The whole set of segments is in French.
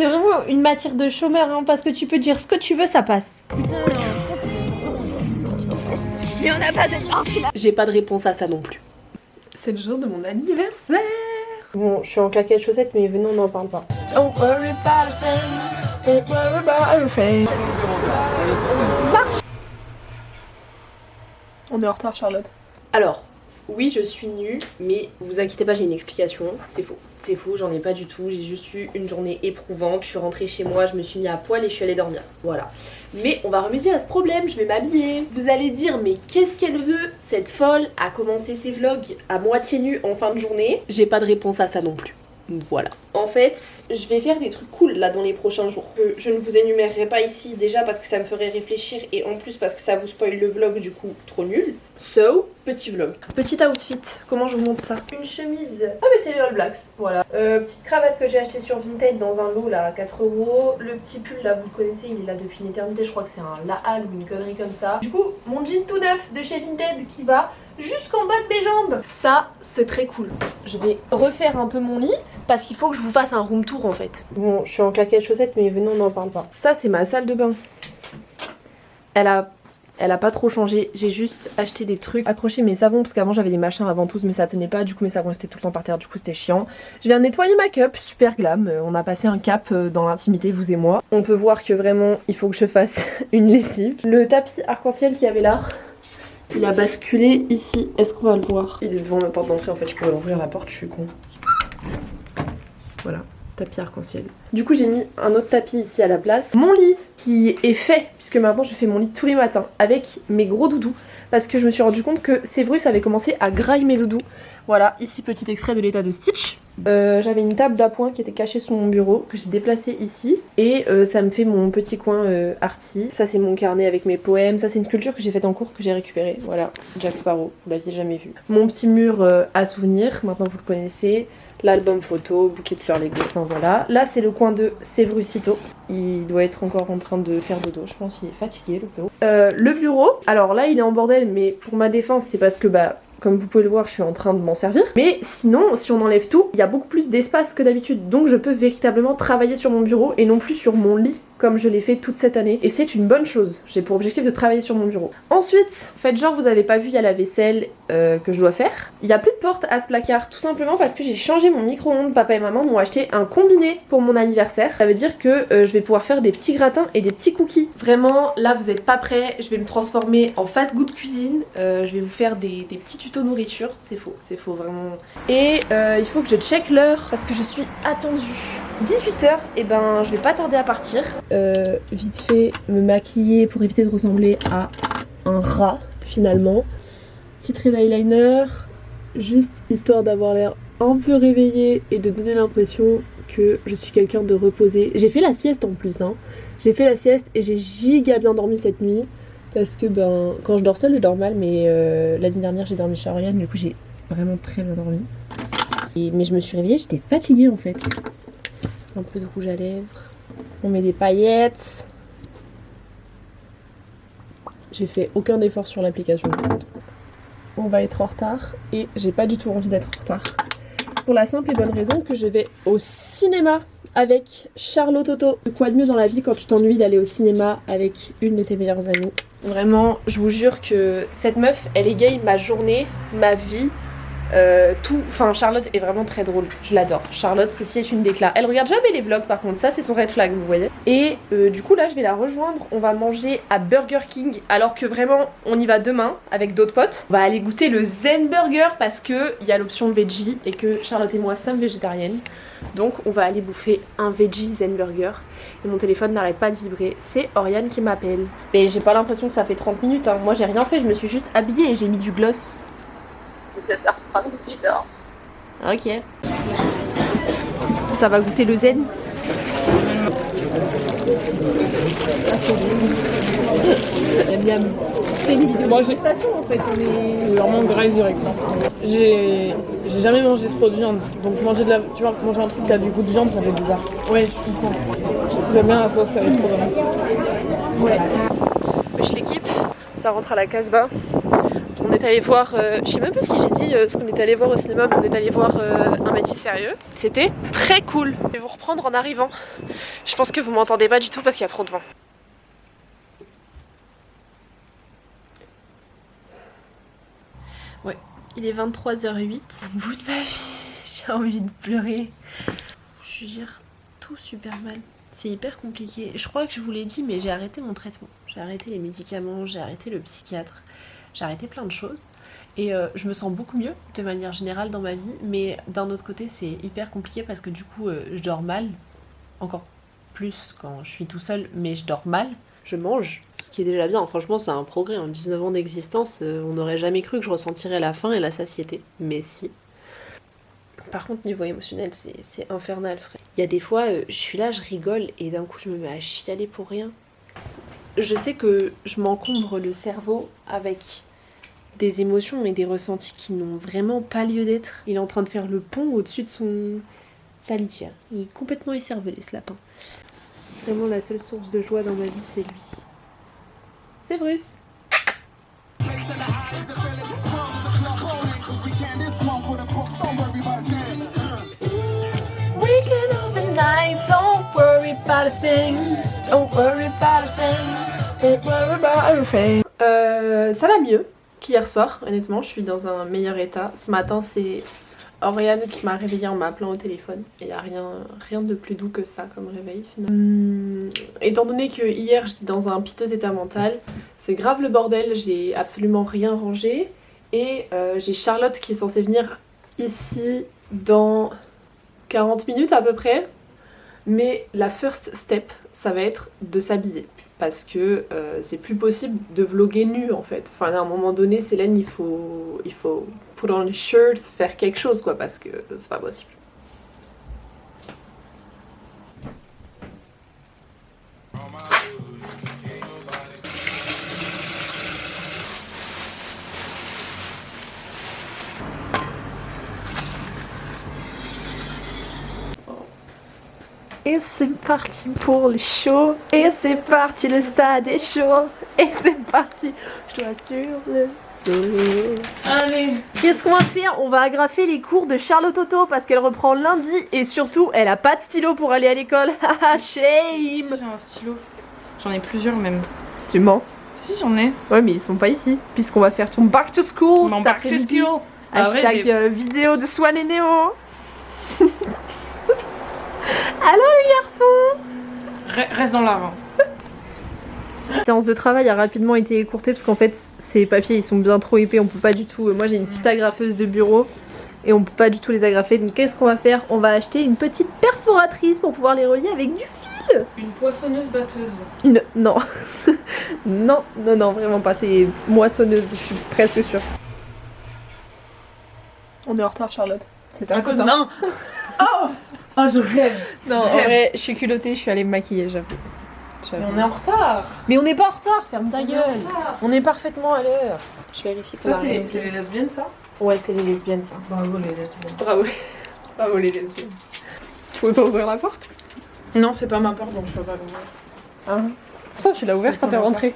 C'est vraiment une matière de chômeur, hein, parce que tu peux dire ce que tu veux, ça passe. Mais on n'a pas de chance. J'ai pas de réponse à ça non plus. C'est le jour de mon anniversaire. Bon, je suis en claquettes chaussettes, mais venez, on n'en parle pas. Don't worry about a thing. Don't worry about a thing. On est en retard, Charlotte. Alors, oui, je suis nue, mais vous inquiétez pas, j'ai une explication. C'est faux. C'est faux, j'en ai pas du tout. J'ai juste eu une journée éprouvante. Je suis rentrée chez moi, je me suis mis à poil et je suis allée dormir. Voilà. Mais on va remédier à ce problème, je vais m'habiller. Vous allez dire, mais qu'est-ce qu'elle veut, cette folle, à commencer ses vlogs à moitié nue en fin de journée? J'ai pas de réponse à ça non plus. Voilà. En fait, je vais faire des trucs cool là dans les prochains jours que je ne vous énumérerai pas ici, déjà parce que ça me ferait réfléchir et en plus parce que ça vous spoil le vlog, du coup trop nul. So, petit vlog. Petit outfit, comment je vous montre ça? Une chemise, ah mais c'est les All Blacks, voilà. Petite cravate que j'ai achetée sur Vinted dans un lot là à 4 €. Le petit pull là, vous le connaissez, il est là depuis une éternité, je crois que c'est un Laal ou une connerie comme ça. Du coup, mon jean tout neuf de chez Vinted qui va jusqu'en bas de mes jambes. Ça, c'est très cool. Je vais refaire un peu mon lit parce qu'il faut que je vous fasse un room tour en fait. Bon, je suis en claquettes chaussettes, mais venez, on n'en parle pas. Ça, c'est ma salle de bain. Elle a pas trop changé. J'ai juste acheté des trucs, accroché mes savons parce qu'avant j'avais des machins avant tous, mais ça tenait pas. Du coup, mes savons restaient tout le temps par terre. Du coup, c'était chiant. Je viens de nettoyer ma cup, super glam. On a passé un cap dans l'intimité, vous et moi. On peut voir que vraiment, il faut que je fasse une lessive. Le tapis arc-en-ciel qu'il y avait là, il a basculé ici. Est-ce qu'on va le voir? Il est devant ma porte d'entrée en fait, je pourrais ouvrir la porte, je suis con. Voilà, tapis arc-en-ciel. Du coup j'ai mis un autre tapis ici à la place. Mon lit qui est fait, puisque maintenant je fais mon lit tous les matins avec mes gros doudous. Parce que je me suis rendu compte que Sévrus avait commencé à grailler mes doudous. Voilà, ici petit extrait de l'état de Stitch. J'avais une table d'appoint qui était cachée sous mon bureau, que j'ai déplacée ici. Et ça me fait mon petit coin arty. Ça c'est mon carnet avec mes poèmes. Ça c'est une sculpture que j'ai faite en cours, que j'ai récupérée. Voilà, Jack Sparrow, vous l'aviez jamais vu. Mon petit mur à souvenirs, maintenant vous le connaissez. L'album photo, bouquet de fleurs Lego, enfin voilà. Là c'est le coin de Sévrusito. Il doit être encore en train de faire dodo, je pense qu'il est fatigué le bureau. Le bureau, alors là il est en bordel, mais pour ma défense c'est parce que comme vous pouvez le voir, je suis en train de m'en servir. Mais sinon, si on enlève tout, il y a beaucoup plus d'espace que d'habitude. Donc je peux véritablement travailler sur mon bureau et non plus sur mon lit comme je l'ai fait toute cette année. Et c'est une bonne chose. J'ai pour objectif de travailler sur mon bureau. Ensuite, faites genre vous avez pas vu, il y a la vaisselle que je dois faire. Il n'y a plus de porte à ce placard, tout simplement parce que j'ai changé mon micro-ondes. Papa et maman m'ont acheté un combiné pour mon anniversaire. Ça veut dire que je vais pouvoir faire des petits gratins et des petits cookies. Vraiment, là vous êtes pas prêts. Je vais me transformer en fast-food cuisine. Je vais vous faire des petits tutos nourriture. C'est faux vraiment. Et il faut que je check l'heure parce que je suis attendue. 18 h, et ben je vais pas tarder à partir. Vite fait, me maquiller pour éviter de ressembler à un rat finalement. Petit trait d'eyeliner, juste histoire d'avoir l'air un peu réveillée et de donner l'impression que je suis quelqu'un de reposé. J'ai fait la sieste en plus, hein. J'ai fait la sieste et j'ai giga bien dormi cette nuit. Parce que quand je dors seule, je dors mal, mais l'année dernière j'ai dormi chez Oriane, du coup j'ai vraiment très bien dormi. Mais je me suis réveillée, j'étais fatiguée en fait. Un peu de rouge à lèvres. On met des paillettes. J'ai fait aucun effort sur l'application. On va être en retard et j'ai pas du tout envie d'être en retard. Pour la simple et bonne raison que je vais au cinéma avec Charlotte Toto. Quoi de mieux dans la vie quand tu t'ennuies d'aller au cinéma avec une de tes meilleures amies? Vraiment, je vous jure que cette meuf, elle égaye ma journée, ma vie, tout. Enfin, Charlotte est vraiment très drôle, je l'adore. Charlotte, ceci est une déclare. Elle regarde jamais les vlogs par contre, ça c'est son red flag, vous voyez. Et du coup là, je vais la rejoindre, on va manger à Burger King, alors que vraiment, on y va demain avec d'autres potes. On va aller goûter le Zen Burger parce que il y a l'option veggie et que Charlotte et moi sommes végétariennes. Donc on va aller bouffer un veggie Zen Burger. Et mon téléphone n'arrête pas de vibrer, c'est Oriane qui m'appelle. Mais j'ai pas l'impression que ça fait 30 minutes, hein. Moi j'ai rien fait, je me suis juste habillée et j'ai mis du gloss. 17 h. Ok. Ça va goûter le zen. Ah, c'est miam. C'est une vidéo de gestation en fait. C'est vraiment gras direct. J'ai jamais mangé trop de viande. Donc manger manger un truc qui a du goût de viande, ça fait bizarre. Ouais, je comprends. J'aime bien la sauce, elle est trop bonne. Ouais. Je l'équipe. Ça rentre à la Casbah. On est allé voir, je sais même pas si j'ai dit ce qu'on est allé voir au cinéma, mais on est allé voir Un métier sérieux. C'était très cool. Je vais vous reprendre en arrivant. Je pense que vous m'entendez pas du tout parce qu'il y a trop de vent. Ouais, il est 23h08. Au bout de ma vie, j'ai envie de pleurer. Je veux dire, tout super mal. C'est hyper compliqué. Je crois que je vous l'ai dit, mais j'ai arrêté mon traitement. J'ai arrêté les médicaments, j'ai arrêté le psychiatre, j'ai arrêté plein de choses. Et je me sens beaucoup mieux de manière générale dans ma vie. Mais d'un autre côté, c'est hyper compliqué parce que du coup, je dors mal. Encore plus quand je suis tout seul, mais je dors mal. Je mange, ce qui est déjà bien. Franchement, c'est un progrès. En 19 ans d'existence, on n'aurait jamais cru que je ressentirais la faim et la satiété. Mais si. Par contre, niveau émotionnel, c'est infernal, frère. Il y a des fois, je suis là, je rigole, et d'un coup, je me mets à chialer pour rien. Je sais que je m'encombre le cerveau avec des émotions et des ressentis qui n'ont vraiment pas lieu d'être. Il est en train de faire le pont au-dessus de sa litière. Il est complètement écervelé, ce lapin. Vraiment, la seule source de joie dans ma vie, c'est lui. C'est Bruce. Weekend of the night, don't worry about a thing. Don't worry about a thing. Don't worry about a thing. Ça va mieux qu'hier soir, honnêtement, je suis dans un meilleur état. Ce matin, c'est Oriane qui m'a réveillée en m'appelant au téléphone. Il n'y a rien de plus doux que ça comme réveil. Étant donné que hier j'étais dans un piteux état mental, c'est grave le bordel, j'ai absolument rien rangé. Et j'ai Charlotte qui est censée venir ici dans 40 minutes à peu près. Mais la first step, ça va être de s'habiller. Parce que c'est plus possible de vlogger nu en fait. Enfin à un moment donné, Célène, il faut put on a shirt, faire quelque chose quoi, parce que c'est pas possible. Et c'est parti pour le show. Et c'est parti, le stade est chaud. Et c'est parti, je dois sur le dos. Allez. Qu'est-ce qu'on va faire? On va agrafer les cours de Charlotte Auto parce qu'elle reprend lundi. Et surtout, elle a pas de stylo pour aller à l'école. Haha, shame. Si, j'ai un stylo. J'en ai plusieurs même. Tu mens? Si, j'en ai. Ouais, mais ils sont pas ici. Puisqu'on va faire ton back to school. Mon cet back to après-midi. school. Hashtag vidéo de Swan et Néo. Allô les garçons. Reste dans l'art. La séance de travail a rapidement été écourtée parce qu'en fait ces papiers ils sont bien trop épais, on peut pas du tout. Moi j'ai une petite agrafeuse de bureau et on peut pas du tout les agrafer. Donc qu'est-ce qu'on va faire? On va acheter une petite perforatrice pour pouvoir les relier avec du fil. Une poissonneuse batteuse. Non. non, vraiment pas. C'est moissonneuse, je suis presque sûre. On est en retard, Charlotte. C'est à cause d'un. Oh, je rêve. Non, en vrai, je suis culottée, je suis allée me maquiller, j'avoue. Mais on est en retard. Mais on n'est pas en retard, ferme ta gueule. On est parfaitement à l'heure. Je vérifie qu'on Ça, a c'est rien. les lesbiennes, ça? Ouais, c'est les lesbiennes, ça. Bravo, les lesbiennes. Bravo les lesbiennes. Tu pouvais pas ouvrir la porte? Non, c'est pas ma porte, donc je peux pas l'ouvrir. Ah. Pourtant, tu l'as ouverte quand t'es rentrée.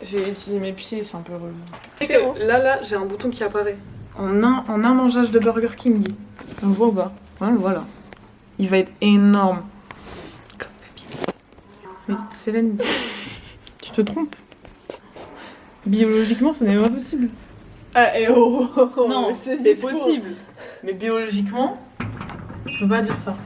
J'ai utilisé mes pieds, c'est un peu relou. Comment Là, j'ai un bouton qui apparaît. En un mangeage de Burger King. On le voit ou pas? Ouais, voilà. Il va être énorme. Comme ma pizza. Mais Célène, tu te trompes. Biologiquement, ce n'est pas possible. Ah, et Non, c'est possible. Mais biologiquement, je peux pas dire ça.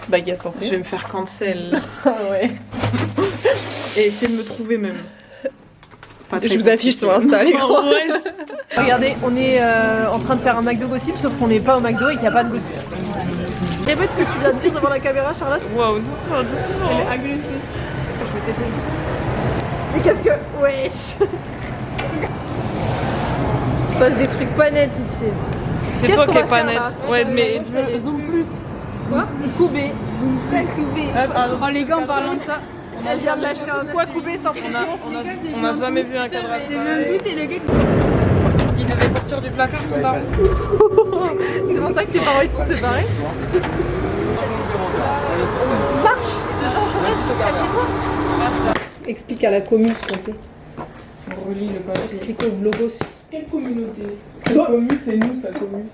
Bah, Gaston, Je vais me faire cancel. Ah ouais. Et essayer de me trouver même. Pas Je très vous affiche sur Insta, les gros. Ouais. Regardez, on est en train de faire un McDo gossip, sauf qu'on n'est pas au McDo et qu'il n'y a pas de gossip. Répète ce que tu viens de dire devant la caméra, Charlotte. Waouh, doucement. Elle est agressée. Je vais t'aider. Mais qu'est-ce que... Wesh. Il se passe des trucs pas nets ici. C'est Qu'est-ce toi qu'on qui va es pas faire, net. là Ouais, mais zoom plus. Quoi? Koubé. Oh les gars, en parlant de ça, Elle vient de lâcher un quoi Koubé sans pression. on a jamais vu un cadre. j'ai vu un tweet et le gars Il devait sortir du placard son daron. C'est pour ça que les parents ils sont séparés. Marche de Jean Jaurès jusqu'à chez toi. Explique à la commune ce qu'on fait. relis le papier. Explique au vlogos. Quelle communauté? La commu, c'est nous, sa commu.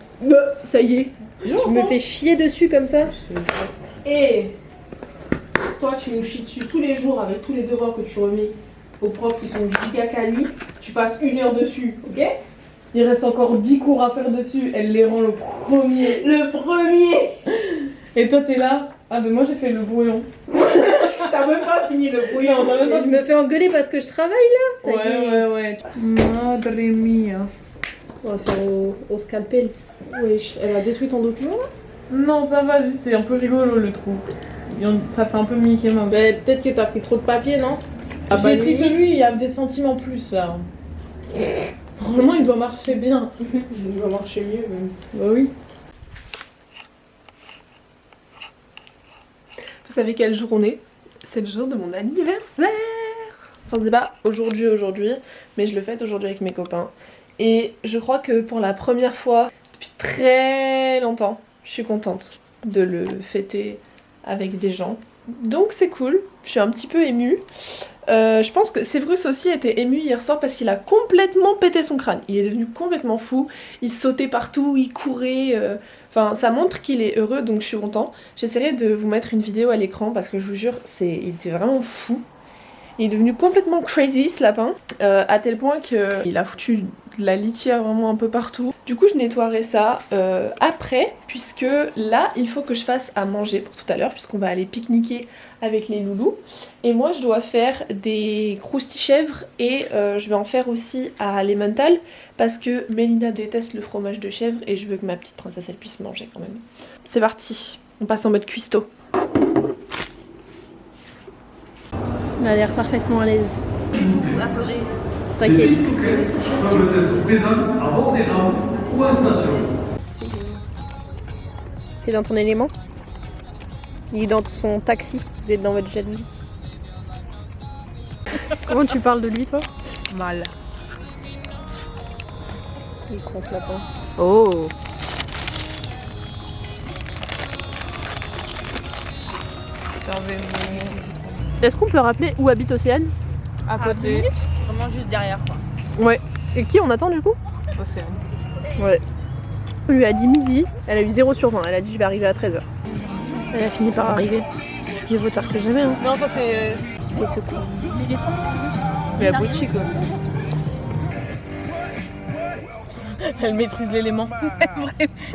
Ça y est. Je me fais chier dessus comme ça. Et toi, tu nous chies dessus tous les jours avec tous les devoirs que tu remets aux profs qui sont giga quali. Tu passes 1 heure dessus, ok? Il reste encore 10 cours à faire dessus. Elle les rend le premier. Le premier. Et toi, t'es là? Ah, ben moi, j'ai fait le brouillon. T'as même pas fini le brouillon. Je me fais engueuler parce que je travaille là. Ça y est. Ouais. Madre mia. On va faire au scalpel. Wesh, elle a détruit ton document là? Non, ça va, juste c'est un peu rigolo le trou. Ça fait un peu Mickey Mouse. Bah, peut-être que t'as pris trop de papier, non? J'ai pris celui, il y a des centimes en plus là. Normalement, il doit marcher bien. Il doit marcher mieux même. Bah oui. Vous savez quel jour on est? C'est le jour de mon anniversaire. Enfin, c'est pas aujourd'hui, mais je le fête aujourd'hui avec mes copains. Et je crois que pour la première fois depuis très longtemps, je suis contente de le fêter avec des gens. Donc c'est cool, je suis un petit peu émue. Je pense que Sévrus aussi était ému hier soir parce qu'il a complètement pété son crâne. Il est devenu complètement fou, il sautait partout, il courait... Enfin, ça montre qu'il est heureux, donc je suis content. J'essaierai de vous mettre une vidéo à l'écran parce que je vous jure, il était vraiment fou. Il est devenu complètement crazy ce lapin, à tel point qu'il a foutu de la litière vraiment un peu partout. Du coup je nettoierai ça après, puisque là il faut que je fasse à manger pour tout à l'heure, puisqu'on va aller pique-niquer avec les loulous. Et moi je dois faire des croustilles chèvres et je vais en faire aussi à l'emmental, parce que Mélina déteste le fromage de chèvre et je veux que ma petite princesse elle puisse manger quand même. C'est parti, on passe en mode cuistot. Elle a l'air parfaitement à l'aise. T'inquiète. T'es dans ton élément? Il est dans son taxi. Vous êtes dans votre jalousie. Comment tu parles de lui, toi? Mal. Il est con ce lapin. Oh. Est-ce qu'on peut rappeler où habite Océane? À côté. Vraiment juste derrière quoi. Ouais. Et qui on attend du coup? Océane. Ouais. On lui a dit midi, elle a eu 0 sur 20, elle a dit je vais arriver à 13h. Elle a fini par arriver. Mieux vaut tard que jamais hein. Non, ça c'est... Qui fait ce coup? Il est trop Mais la boutique quoi. Elle maîtrise l'élément.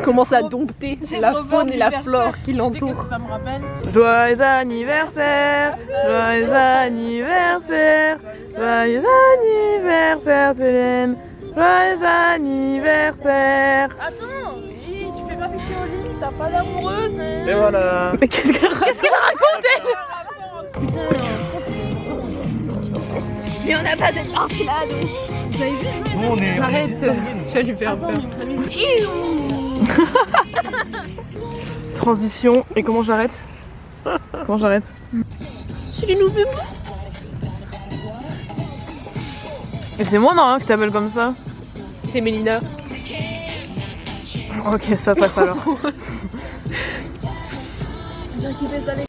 Commence à dompter la trop peur faune de et lui la faire flore peur. qui Tu sais l'entourent. qu'est-ce que ça me rappelle? Joyeux anniversaire, joyeux anniversaire, joyeux anniversaire Célène, joyeux anniversaire. Attends, tu fais pas pécher au lit, t'as pas d'amoureuse. Et voilà. Mais qu'est-ce qu'elle raconte elle? Mais on n'a pas cette marque là nous. Vous avez vu? Arrête, tu vas lui faire peur. Transition, et comment j'arrête? Comment j'arrête? C'est les nouveaux bébés. Et c'est moi non, qui t'appelle comme ça? C'est Mélina. Ok, ça passe alors.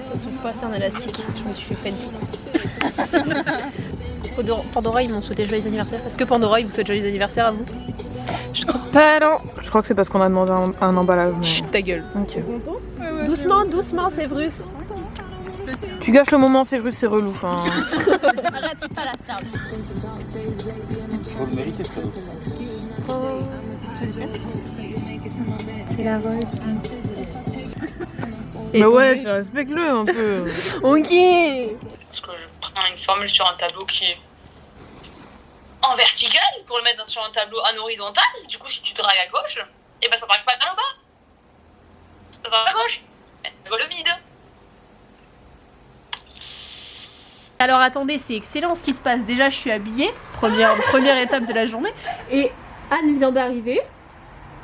Ça s'ouvre pas, c'est un élastique. Je me suis fait Pandora, ils m'ont souhaité joyeux anniversaire. Est-ce que Pandora, il vous souhaite joyeux anniversaire à vous? Je crois pas, non. Je crois que c'est parce qu'on a demandé un emballage. Mais... Chut, ta gueule. Ok. Doucement, doucement, c'est Bruce. Tu gâches le moment, c'est vrai, c'est relou. Enfin... Arrête pas la star. Faut le mériter, ça. C'est la vol. Mais ouais, respecte-le un peu. Ok. Parce que je prends une formule sur un tableau qui est en vertical pour le mettre sur un tableau en horizontal. Du coup, si tu dragues à gauche, et ben ça drague pas en bas. Ça drague à gauche. Ça va le vide. Alors attendez, c'est excellent ce qui se passe. Déjà, je suis habillée, première étape de la journée, et Anne vient d'arriver.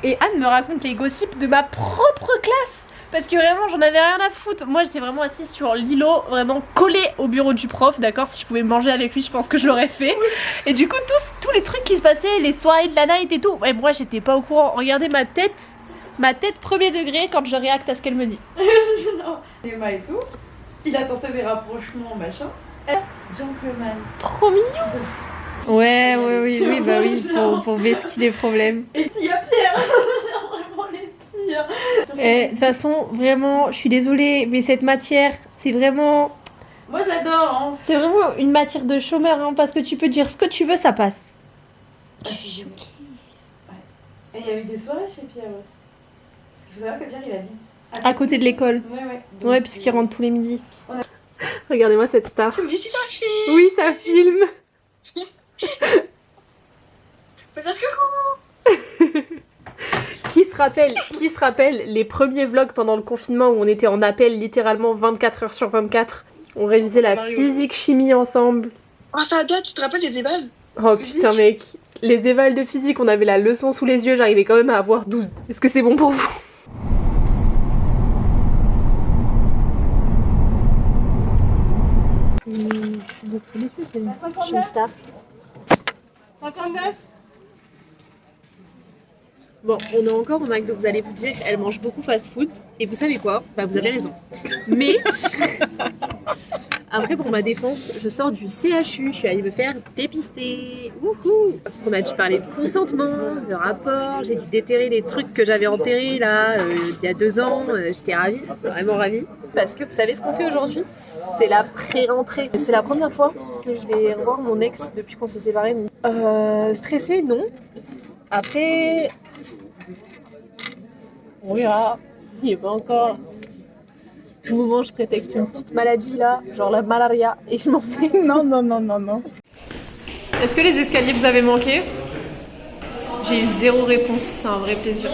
Et Anne me raconte les gossips de ma propre classe. Parce que vraiment, j'en avais rien à foutre. Moi, j'étais vraiment assise sur l'îlot, vraiment collée au bureau du prof, d'accord? Si je pouvais manger avec lui, je pense que je l'aurais fait. Et du coup, tous les trucs qui se passaient, les soirées de la night et tout, et moi, j'étais pas au courant. Regardez ma tête premier degré quand je réacte à ce qu'elle me dit. Non, Emma et tout, il a tenté des rapprochements, machin. Elle, gentleman. Trop mignon. Ouais, oui, bah oui, pour vesquer les problèmes. Et s'il y a Pierre vraiment les pires. De toute façon, vraiment, je suis désolée, mais cette matière, c'est vraiment... Moi je l'adore, hein. C'est vraiment une matière de chômeur, hein, parce que tu peux dire ce que tu veux, ça passe. Je suis choquée. Ouais. Et il y a eu des soirées chez Pierre aussi. Parce qu'il faut savoir que Pierre il habite À côté de l'école. Ouais. Ouais, puisqu'il rentre tous les midis. On a- Regardez-moi cette star. Tu me dis si ça filme. Oui, ça filme. Mais parce que Qui se rappelle les premiers vlogs pendant le confinement où on était en appel littéralement 24 heures sur 24. On révisait la Mario. physique-chimie ensemble. oh, ça date, tu te rappelles les évals? Oh Physique. putain mec, les évals de physique, on avait la leçon sous les yeux, j'arrivais quand même à avoir 12. Est-ce que c'est bon pour vous? Je suis beaucoup déçue, c'est une star. 59. Bon, on est encore au McDo, vous allez vous dire, elle mange beaucoup fast-food, et vous savez quoi? Bah vous avez raison. Mais, après pour ma défense, je sors du CHU, je suis allée me faire dépister. Wouhou! Parce qu'on a dû parler de consentement, de rapport, j'ai dû déterrer les trucs que j'avais enterrés là, il y a 2 ans, j'étais ravie, vraiment ravie. Parce que vous savez ce qu'on fait aujourd'hui? C'est la pré-rentrée. C'est la première fois que je vais revoir mon ex depuis qu'on s'est séparés. Donc... stressée, non. Après... on verra. Il n'est pas encore... Tout moment, je prétexte une petite maladie là, genre la malaria, et je m'en fais. Non. Est-ce que les escaliers vous avez manqué? J'ai eu 0 réponse, c'est un vrai plaisir.